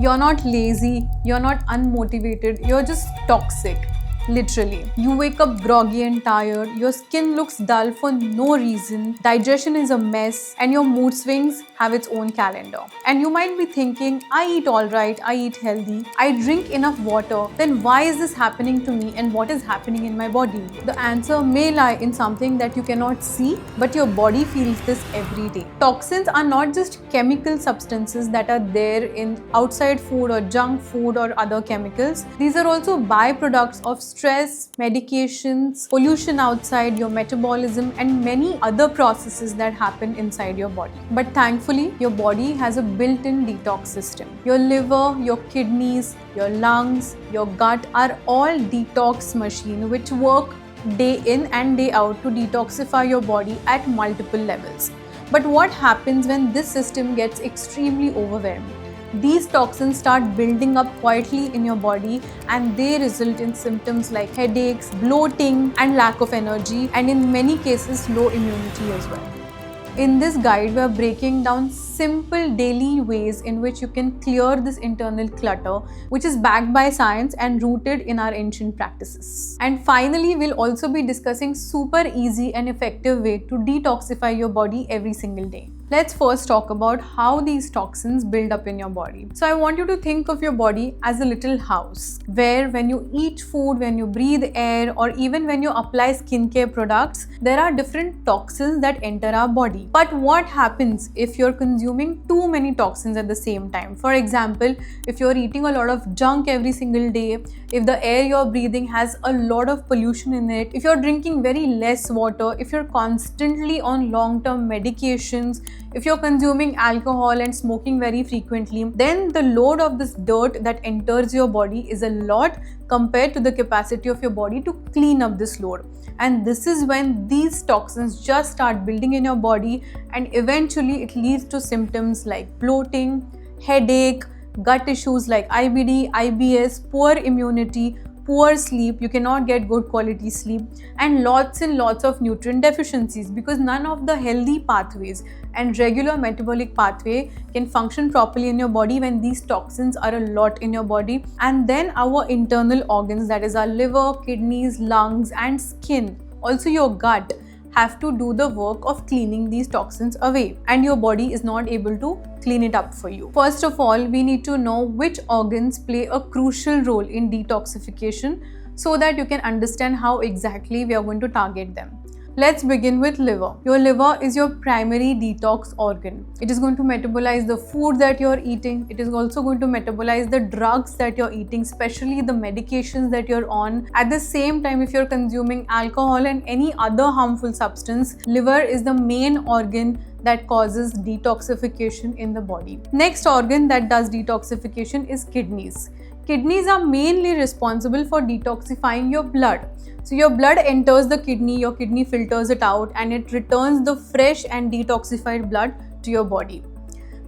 You're not lazy, you're not unmotivated, you're just toxic. Literally. You wake up groggy and tired, your skin looks dull for no reason, digestion is a mess, and your mood swings have its own calendar. And you might be thinking, I eat alright, I eat healthy, I drink enough water, then why is this happening to me and what is happening in my body? The answer may lie in something that you cannot see, but your body feels this every day. Toxins are not just chemical substances that are there in outside food or junk food or other chemicals. These are also byproducts of stress, medications, pollution outside, your metabolism, and many other processes that happen inside your body. But thankfully, your body has a built-in detox system. Your liver, your kidneys, your lungs, your gut are all detox machines which work day in and day out to detoxify your body at multiple levels. But what happens when this system gets extremely overwhelmed? These toxins start building up quietly in your body and they result in symptoms like headaches, bloating, and lack of energy, and in many cases, low immunity as well. In this guide, we are breaking down simple daily ways in which you can clear this internal clutter, which is backed by science and rooted in our ancient practices. And finally, we'll also be discussing super easy and effective way to detoxify your body every single day. Let's first talk about how these toxins build up in your body. So I want you to think of your body as a little house where when you eat food, when you breathe air, or even when you apply skincare products, there are different toxins that enter our body. But what happens if you're consuming too many toxins at the same time? For example, if you're eating a lot of junk every single day, if the air you're breathing has a lot of pollution in it, if you're drinking very less water, if you're constantly on long-term medications, if you're consuming alcohol and smoking very frequently, then the load of this dirt that enters your body is a lot compared to the capacity of your body to clean up this load. And this is when these toxins just start building in your body, and eventually it leads to symptoms like bloating, headache, gut issues like IBD, IBS, poor immunity, poor sleep, you cannot get good quality sleep, and lots of nutrient deficiencies, because none of the healthy pathways and regular metabolic pathway can function properly in your body when these toxins are a lot in your body. And then our internal organs, that is our liver, kidneys, lungs, and skin, also your gut, have to do the work of cleaning these toxins away, and your body is not able to clean it up for you. First of all, we need to know which organs play a crucial role in detoxification so that you can understand how exactly we are going to target them. Let's begin with liver. Your liver is your primary detox organ. It is going to metabolize the food that you're eating. It is also going to metabolize the drugs that you're eating, especially the medications that you're on. At the same time, if you're consuming alcohol and any other harmful substance, liver is the main organ that causes detoxification in the body. Next organ that does detoxification is kidneys. Kidneys are mainly responsible for detoxifying your blood. So your blood enters the kidney, your kidney filters it out, and it returns the fresh and detoxified blood to your body.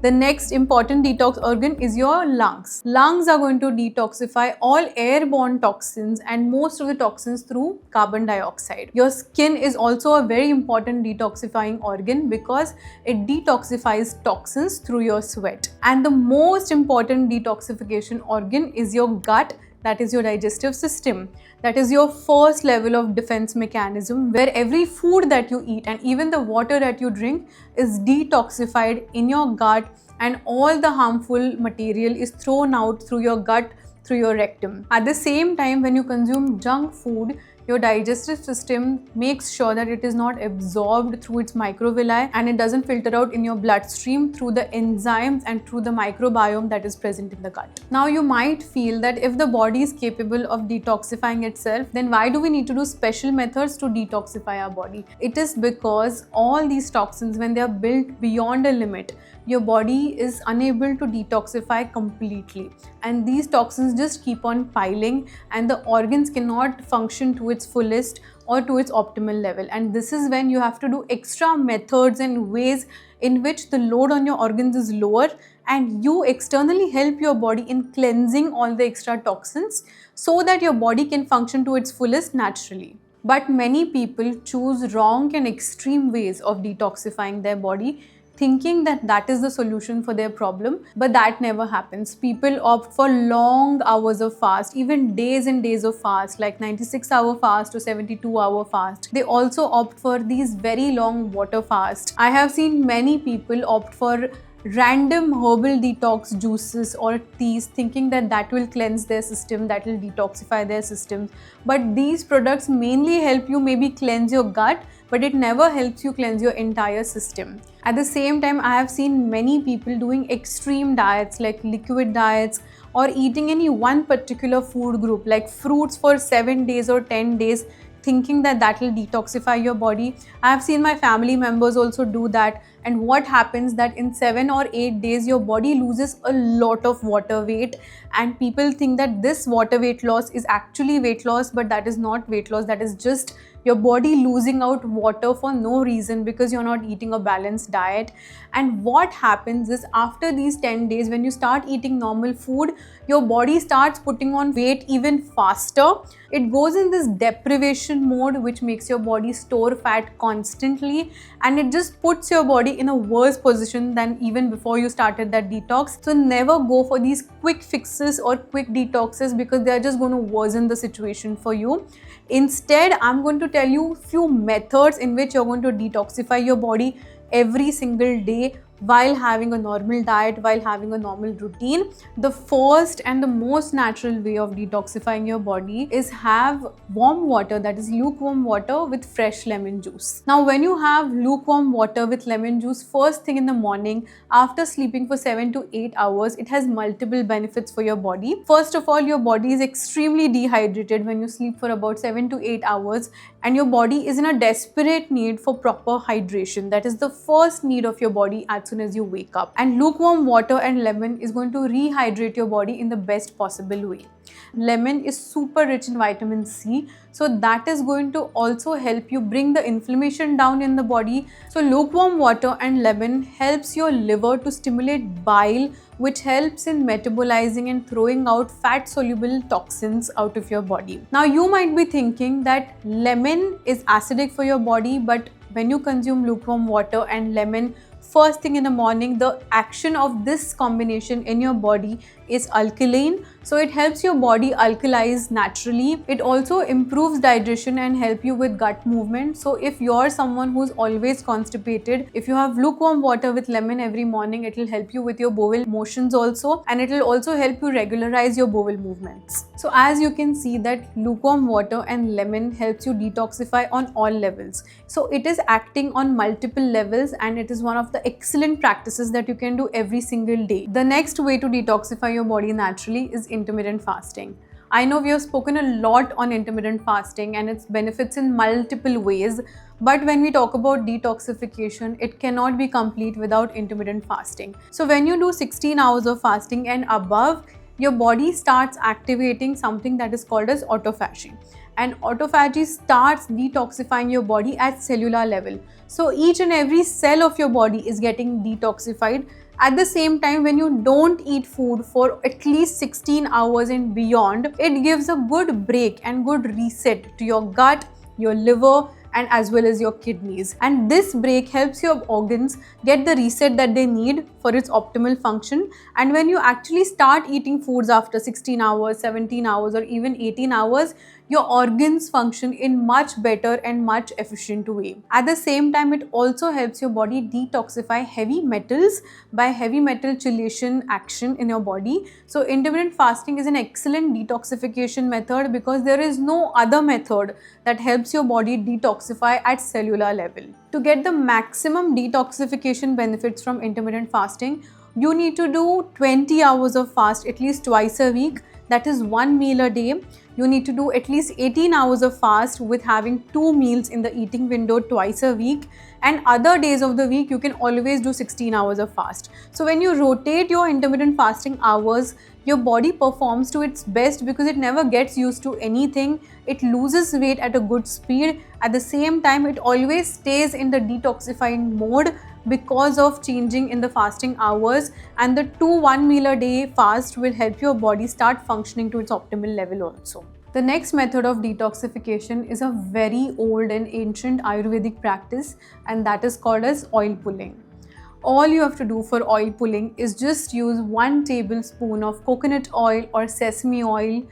The next important detox organ is your lungs. Lungs are going to detoxify all airborne toxins and most of the toxins through carbon dioxide. Your skin is also a very important detoxifying organ because it detoxifies toxins through your sweat. And the most important detoxification organ is your gut, that is your digestive system. That is your first level of defense mechanism, where every food that you eat and even the water that you drink is detoxified in your gut, and all the harmful material is thrown out through your gut, through your rectum. At the same time, when you consume junk food, your digestive system makes sure that it is not absorbed through its microvilli and it doesn't filter out in your bloodstream through the enzymes and through the microbiome that is present in the gut. Now you might feel that if the body is capable of detoxifying itself, then why do we need to do special methods to detoxify our body? It is because all these toxins, when they are built beyond a limit, your body is unable to detoxify completely, and these toxins just keep on piling and the organs cannot function to its fullest or to its optimal level. And this is when you have to do extra methods and ways in which the load on your organs is lower, and you externally help your body in cleansing all the extra toxins so that your body can function to its fullest naturally. But many people choose wrong and extreme ways of detoxifying their body, thinking that that is the solution for their problem, but that never happens. People opt for long hours of fast, even days and days of fast, like 96-hour fast or 72-hour fast. They also opt for these very long water fast. I have seen many people opt for random herbal detox juices or teas, thinking that that will cleanse their system, that will detoxify their system. But these products mainly help you maybe cleanse your gut, but it never helps you cleanse your entire system. At the same time, I have seen many people doing extreme diets like liquid diets, or eating any one particular food group like fruits for 7 days or 10 days, thinking that that will detoxify your body. I have seen my family members also do that, and what happens that in 7 or 8 days your body loses a lot of water weight, and people think that this water weight loss is actually weight loss, but that is not weight loss. That is just your body losing out water for no reason, because you're not eating a balanced diet. And what happens is, after these 10 days, when you start eating normal food, your body starts putting on weight even faster. It goes in this deprivation mode, which makes your body store fat constantly, and it just puts your body in a worse position than even before you started that detox. So never go for these quick fixes or quick detoxes, because they are just going to worsen the situation for you. Instead, I'm going to tell you few methods in which you're going to detoxify your body every single day while having a normal diet, while having a normal routine. The first and the most natural way of detoxifying your body is have warm water, that is lukewarm water with fresh lemon juice. Now, when you have lukewarm water with lemon juice first thing in the morning after sleeping for 7 to 8 hours, it has multiple benefits for your body. First of all, your body is extremely dehydrated when you sleep for about 7 to 8 hours, and your body is in a desperate need for proper hydration. That is the first need of your body as soon as you wake up. And lukewarm water and lemon is going to rehydrate your body in the best possible way. Lemon is super rich in vitamin C, so that is going to also help you bring the inflammation down in the body. So lukewarm water and lemon helps your liver to stimulate bile, which helps in metabolizing and throwing out fat soluble toxins out of your body. Now, you might be thinking that lemon is acidic for your body, but when you consume lukewarm water and lemon first thing in the morning, the action of this combination in your body is alkaline, so it helps your body alkalize naturally. It also improves digestion and help you with gut movement. So if you're someone who's always constipated, if you have lukewarm water with lemon every morning, it will help you with your bowel motions also, and it will also help you regularize your bowel movements. So as you can see that lukewarm water and lemon helps you detoxify on all levels. So it is acting on multiple levels, and it is one of the excellent practices that you can do every single day. The next way to detoxify your body naturally is intermittent fasting. I know we have spoken a lot on intermittent fasting and its benefits in multiple ways, but when we talk about detoxification, it cannot be complete without intermittent fasting. So when you do 16 hours of fasting and above, your body starts activating something that is called as autophagy. And autophagy starts detoxifying your body at cellular level. So each and every cell of your body is getting detoxified. At the same time, when you don't eat food for at least 16 hours and beyond, it gives a good break and good reset to your gut, your liver, and as well as your kidneys. And this break helps your organs get the reset that they need for its optimal function. And when you actually start eating foods after 16 hours, 17 hours, or even 18 hours, your organs function in much better and much efficient way. At the same time, it also helps your body detoxify heavy metals by heavy metal chelation action in your body. So intermittent fasting is an excellent detoxification method, because there is no other method that helps your body detoxify at cellular level. To get the maximum detoxification benefits from intermittent fasting, you need to do 20 hours of fast at least twice a week. That is 1 meal a day. You need to do at least 18 hours of fast with having 2 meals in the eating window twice a week. And other days of the week, you can always do 16 hours of fast. So when you rotate your intermittent fasting hours, your body performs to its best, because it never gets used to anything. It loses weight at a good speed. At the same time, it always stays in the detoxifying mode because of changing in the fasting hours. And the 1 meal a day fast will help your body start functioning to its optimal level also. The next method of detoxification is a very old and ancient Ayurvedic practice, and that is called as oil pulling. All you have to do for oil pulling is just use 1 tablespoon of coconut oil or sesame oil,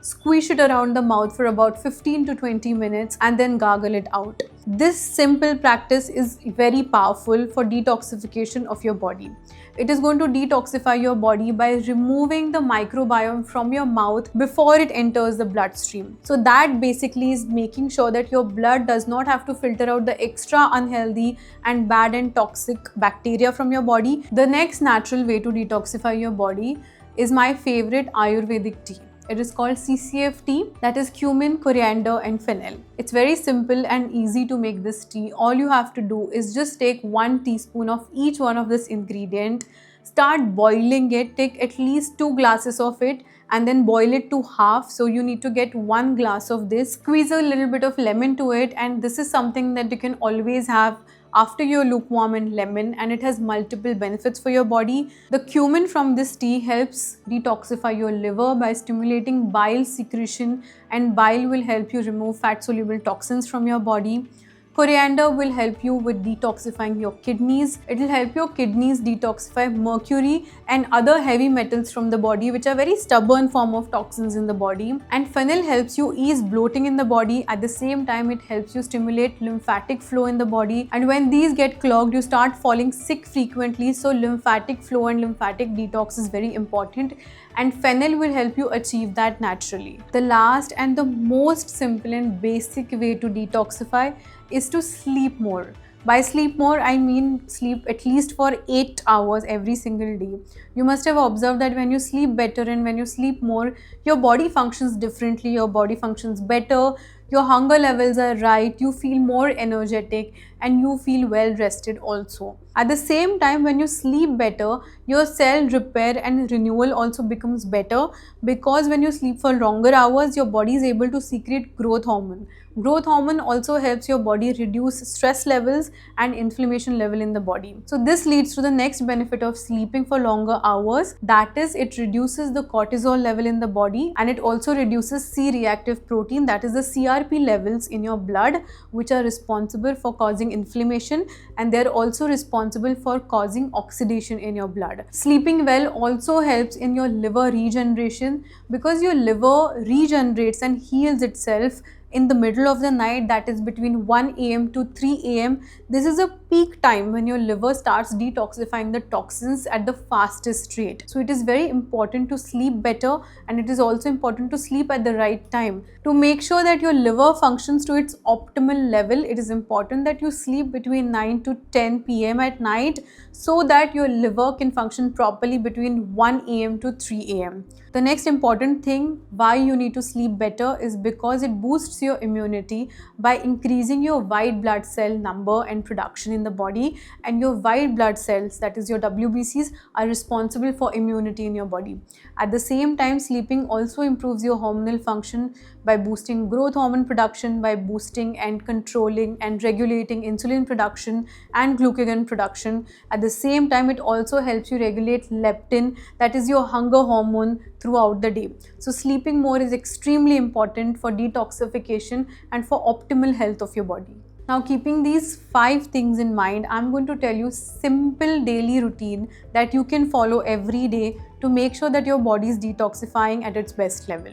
squish it around the mouth for about 15 to 20 minutes and then gargle it out. This simple practice is very powerful for detoxification of your body. It is going to detoxify your body by removing the microbiome from your mouth before it enters the bloodstream. So that basically is making sure that your blood does not have to filter out the extra unhealthy and bad and toxic bacteria from your body. The next natural way to detoxify your body is my favorite Ayurvedic tea. It is called CCF tea, that is cumin, coriander and fennel. It's very simple and easy to make this tea. All you have to do is just take 1 teaspoon of each one of this ingredient, start boiling it, take at least 2 glasses of it and then boil it to half. So you need to get 1 glass of this, squeeze a little bit of lemon to it, and this is something that you can always have after your lukewarm and lemon, and it has multiple benefits for your body. The cumin from this tea helps detoxify your liver by stimulating bile secretion, and bile will help you remove fat soluble toxins from your body. Coriander will help you with detoxifying your kidneys. It will help your kidneys detoxify mercury and other heavy metals from the body, which are very stubborn form of toxins in the body. And fennel helps you ease bloating in the body. At the same time, it helps you stimulate lymphatic flow in the body. And when these get clogged, you start falling sick frequently. So lymphatic flow and lymphatic detox is very important. And fennel will help you achieve that naturally. The last and the most simple and basic way to detoxify is to sleep more. By sleep more, I mean sleep at least for 8 hours every single day. You must have observed that when you sleep better and when you sleep more, your body functions differently, your body functions better, your hunger levels are right, you feel more energetic and you feel well rested also. At the same time, when you sleep better, your cell repair and renewal also becomes better, because when you sleep for longer hours, your body is able to secrete growth hormone. Growth hormone also helps your body reduce stress levels and inflammation level in the body. So this leads to the next benefit of sleeping for longer hours, that is, it reduces the cortisol level in the body, and it also reduces C-reactive protein, that is the CRP levels in your blood, which are responsible for causing inflammation, and they are also responsible for causing oxidation in your blood. Sleeping well also helps in your liver regeneration, because your liver regenerates and heals itself in the middle of the night, that is between 1 a.m. to 3 a.m. This is a peak time when your liver starts detoxifying the toxins at the fastest rate. So it is very important to sleep better, and it is also important to sleep at the right time. To make sure that your liver functions to its optimal level, it is important that you sleep between 9 to 10 p.m. at night, so that your liver can function properly between 1 a.m. to 3 a.m. The next important thing why you need to sleep better is because it boosts your immunity by increasing your white blood cell number and production in the body, and your white blood cells, that is your WBCs, are responsible for immunity in your body. At the same time, sleeping also improves your hormonal function by boosting growth hormone production, by boosting and controlling and regulating insulin production and glucagon production. At the same time, it also helps you regulate leptin, that is your hunger hormone, throughout the day. So sleeping more is extremely important for detoxification and for optimal health of your body. Now, keeping these 5 things in mind, I'm going to tell you simple daily routine that you can follow every day to make sure that your body is detoxifying at its best level.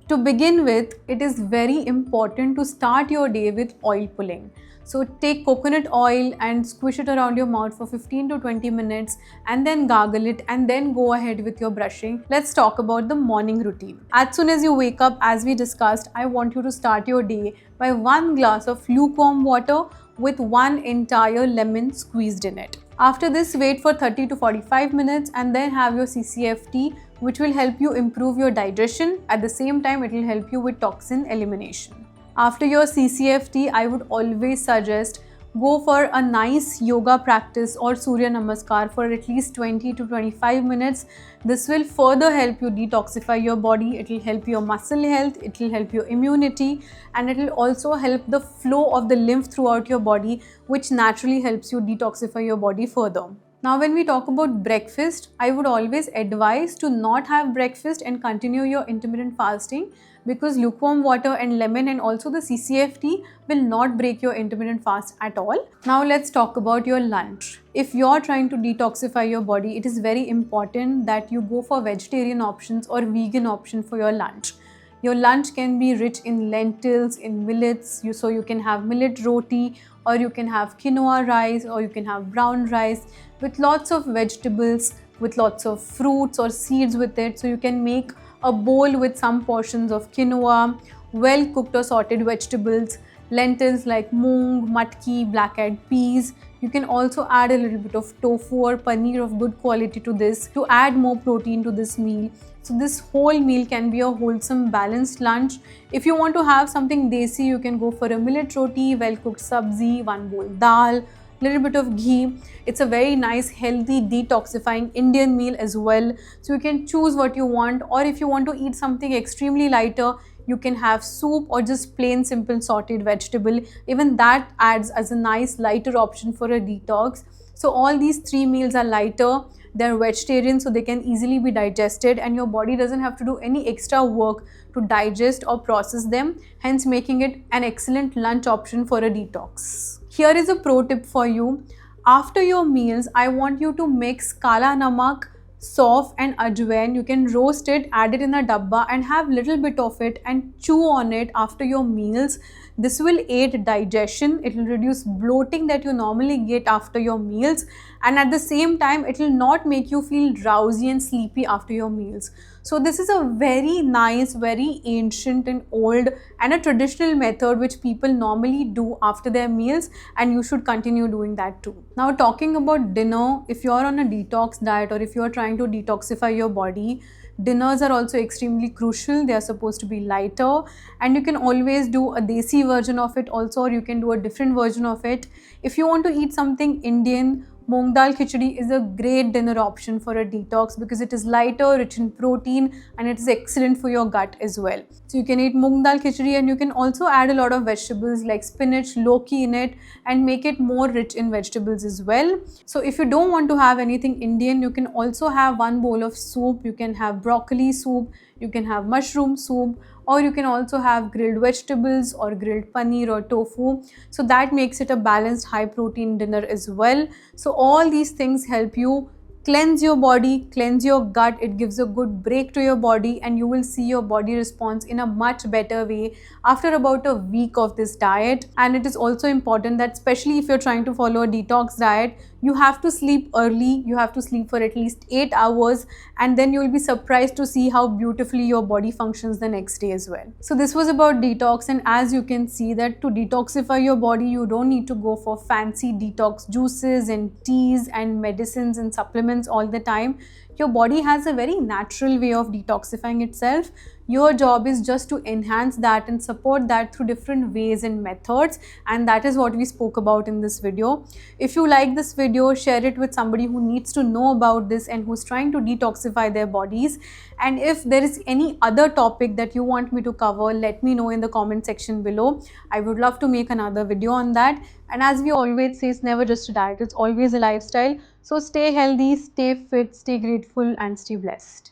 To begin with, it is very important to start your day with oil pulling. So take coconut oil and squish it around your mouth for 15 to 20 minutes and then gargle it, and then go ahead with your brushing. Let's talk about the morning routine. As soon as you wake up, as we discussed, I want you to start your day by 1 glass of lukewarm water with 1 entire lemon squeezed in it. After this, wait for 30 to 45 minutes and then have your CCF tea, which will help you improve your digestion. At the same time, it will help you with toxin elimination. After your CCF tea, I would always suggest go for a nice yoga practice or Surya Namaskar for at least 20 to 25 minutes. This will further help you detoxify your body. It will help your muscle health, it will help your immunity, and it will also help the flow of the lymph throughout your body, which naturally helps you detoxify your body further. Now, when we talk about breakfast, I would always advise to not have breakfast and continue your intermittent fasting, because lukewarm water and lemon and also the CCFT will not break your intermittent fast at all. Now, let's talk about your lunch. If you're trying to detoxify your body, it is very important that you go for vegetarian options or vegan option for your lunch. Your lunch can be rich in lentils, in millets, so you can have millet roti, or you can have quinoa rice, or you can have brown rice with lots of vegetables, with lots of fruits or seeds with it. So you can make a bowl with some portions of quinoa, well cooked or sauteed vegetables, lentils like moong, matki, black-eyed peas. You can also add a little bit of tofu or paneer of good quality to this to add more protein to this meal. So this whole meal can be a wholesome, balanced lunch. If you want to have something desi, you can go for a millet roti, well-cooked sabzi, one bowl dal, little bit of ghee. It's a very nice, healthy, detoxifying Indian meal as well. So you can choose what you want, or if you want to eat something extremely lighter, you can have soup or just plain simple sauteed vegetable. Even that adds as a nice lighter option for a detox. So all these three meals are lighter. They're vegetarian, so they can easily be digested, and your body doesn't have to do any extra work to digest or process them, hence making it an excellent lunch option for a detox. Here is a pro tip for you. After your meals, I want you to mix kala namak, sauf and ajwain. You can roast it, add it in a dabba and have little bit of it and chew on it after your meals. This will aid digestion, it will reduce bloating that you normally get after your meals, and at the same time it will not make you feel drowsy and sleepy after your meals. So this is a very nice, very ancient and old and a traditional method which people normally do after their meals, and you should continue doing that too. Now, talking about dinner, if you are on a detox diet or if you are trying to detoxify your body, dinners are also extremely crucial. They are supposed to be lighter, and you can always do a desi version of it also, or you can do a different version of it. If you want to eat something Indian, Moong dal khichdi is a great dinner option for a detox because it is lighter, rich in protein, and it is excellent for your gut as well. So you can eat moong dal khichdi, and you can also add a lot of vegetables like spinach, loki in it, and make it more rich in vegetables as well. So if you don't want to have anything Indian, you can also have one bowl of soup. You can have broccoli soup, you can have mushroom soup, or you can also have grilled vegetables or grilled paneer or tofu. So that makes it a balanced high protein dinner as well. So all these things help you cleanse your body, cleanse your gut. It gives a good break to your body, and you will see your body response in a much better way after about a week of this diet. And it is also important that, especially if you're trying to follow a detox diet, you have to sleep early. You have to sleep for at least 8 hours, and then you'll be surprised to see how beautifully your body functions the next day as well. So this was about detox, and as you can see that to detoxify your body, you don't need to go for fancy detox juices and teas and medicines and supplements all the time. Your body has a very natural way of detoxifying itself. Your job is just to enhance that and support that through different ways and methods, and that is what we spoke about in this video. If you like this video, share it with somebody who needs to know about this and who's trying to detoxify their bodies. And if there is any other topic that you want me to cover, let me know in the comment section below. I would love to make another video on that. And as we always say, it's never just a diet, it's always a lifestyle. So stay healthy, stay fit, stay grateful, and stay blessed.